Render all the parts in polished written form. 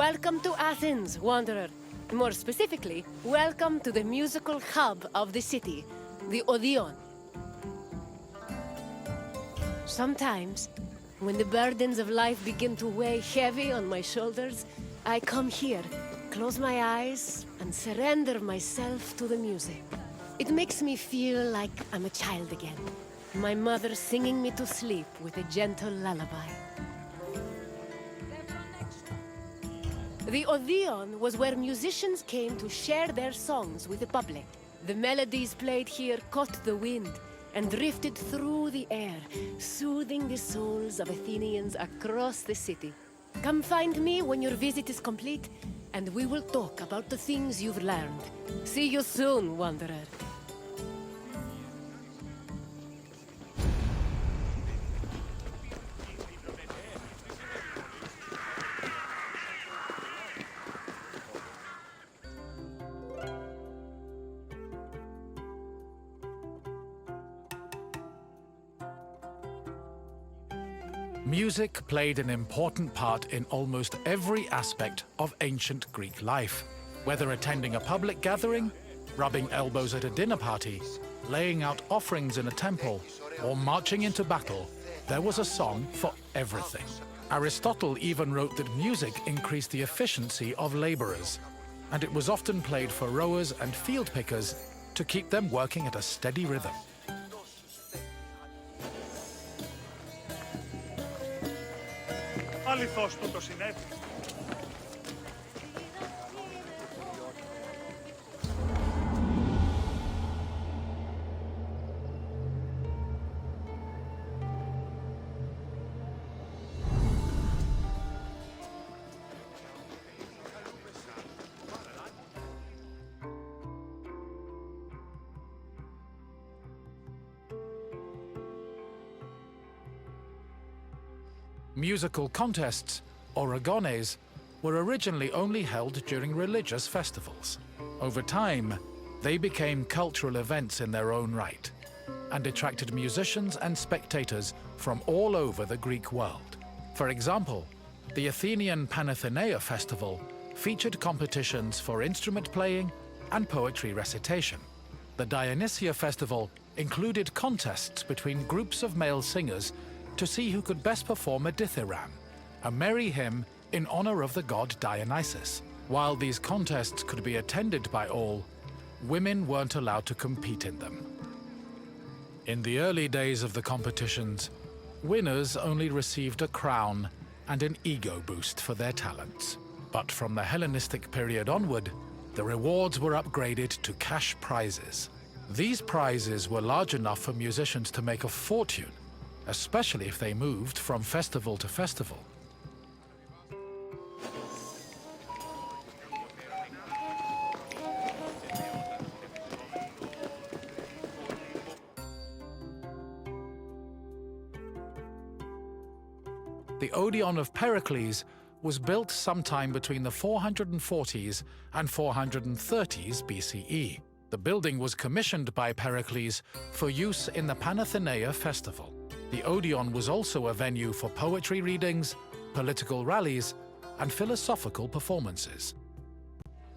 Welcome to Athens, wanderer. More specifically, welcome to the musical hub of the city, the Odeon. Sometimes, when the burdens of life begin to weigh heavy on my shoulders, I come here, close my eyes, and surrender myself to the music. It makes me feel like I'm a child again, my mother singing me to sleep with a gentle lullaby. The Odeon was where musicians came to share their songs with the public. The melodies played here caught the wind and drifted through the air, soothing the souls of Athenians across the city. Come find me when your visit is complete, and we will talk about the things you've learned. See you soon, wanderer. Music played an important part in almost every aspect of ancient Greek life. Whether attending a public gathering, rubbing elbows at a dinner party, laying out offerings in a temple, or marching into battle, there was a song for everything. Aristotle even wrote that music increased the efficiency of laborers, and it was often played for rowers and field pickers to keep them working at a steady rhythm. Αληθώς του το συνέβη. Musical contests, or agones, were originally only held during religious festivals. Over time, they became cultural events in their own right, and attracted musicians and spectators from all over the Greek world. For example, the Athenian Panathenaea festival featured competitions for instrument playing and poetry recitation. The Dionysia festival included contests between groups of male singers to see who could best perform a dithyramb, a merry hymn in honor of the god Dionysus. While these contests could be attended by all, women weren't allowed to compete in them. In the early days of the competitions, winners only received a crown and an ego boost for their talents. But from the Hellenistic period onward, the rewards were upgraded to cash prizes. These prizes were large enough for musicians to make a fortune, especially if they moved from festival to festival. The Odeon of Pericles was built sometime between the 440s and 430s BCE. The building was commissioned by Pericles for use in the Panathenaea festival. The Odeon was also a venue for poetry readings, political rallies, and philosophical performances.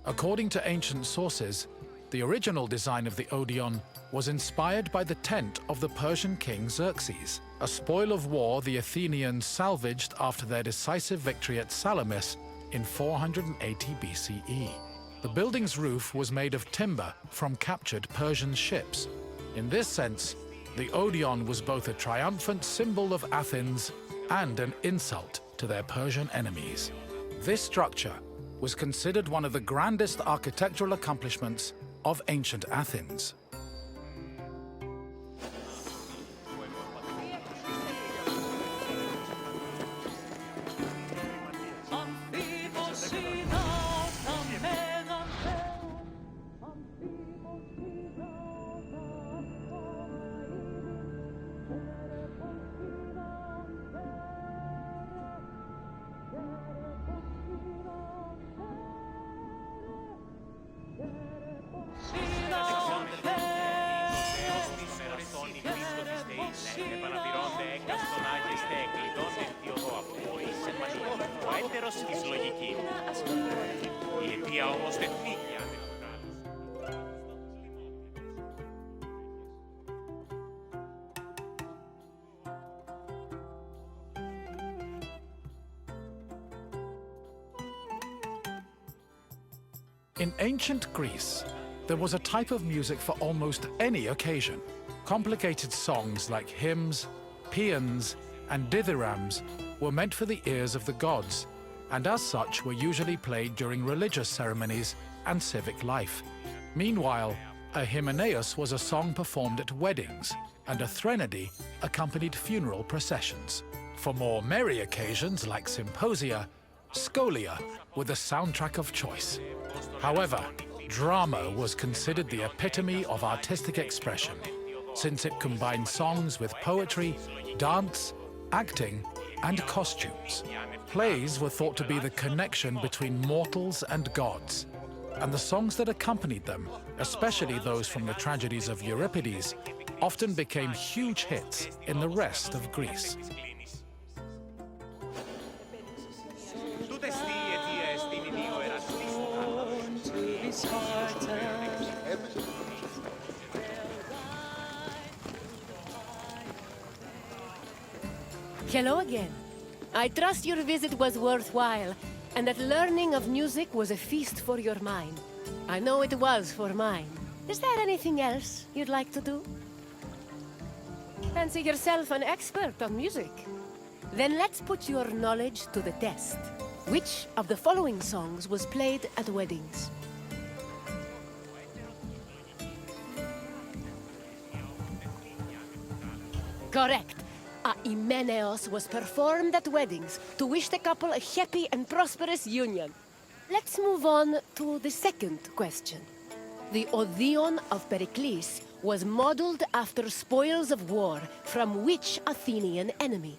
According to ancient sources, the original design of the Odeon was inspired by the tent of the Persian king Xerxes, a spoil of war the Athenians salvaged after their decisive victory at Salamis in 480 BCE. The building's roof was made of timber from captured Persian ships. In this sense, the Odeon was both a triumphant symbol of Athens and an insult to their Persian enemies. This structure was considered one of the grandest architectural accomplishments of ancient Athens. Έτερος της λογικής. για ομοστεθνίκια. In ancient Greece, there was a type of music for almost any occasion. Complicated songs like hymns, paeans, and dithyrambs were meant for the ears of the gods, and as such were usually played during religious ceremonies and civic life. Meanwhile, a hymneus was a song performed at weddings, and a threnody accompanied funeral processions. For more merry occasions like symposia, scholia were the soundtrack of choice. However, drama was considered the epitome of artistic expression, since it combined songs with poetry, dance, acting, and costumes. Plays were thought to be the connection between mortals and gods, and the songs that accompanied them, especially those from the tragedies of Euripides, often became huge hits in the rest of Greece. Hello again. I trust your visit was worthwhile, and that learning of music was a feast for your mind. I know it was for mine. Is there anything else you'd like to do? Fancy yourself an expert on music? Then let's put your knowledge to the test. Which of the following songs was played at weddings? Correct. A Hymeneos was performed at weddings to wish the couple a happy and prosperous union. Let's move on to the second question. The Odeon of Pericles was modeled after spoils of war from which Athenian enemy?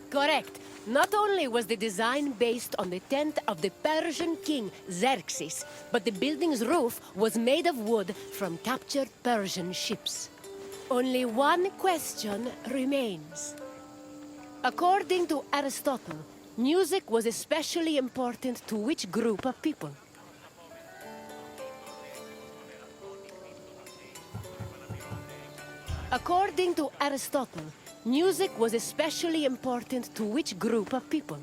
Correct. Not only was the design based on the tent of the Persian king Xerxes, but the building's roof was made of wood from captured Persian ships. Only one question remains. According to Aristotle, music was especially important to which group of people? According to Aristotle, music was especially important to which group of people?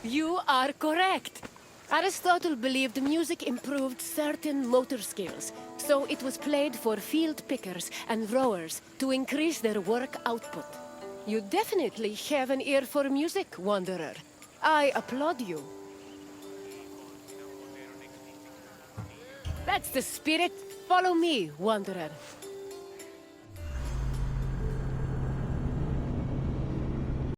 You are correct. Aristotle believed music improved certain motor skills, so it was played for field pickers and rowers to increase their work output. You definitely have an ear for music, Wanderer. I applaud you. That's the spirit. Follow me, Wanderer.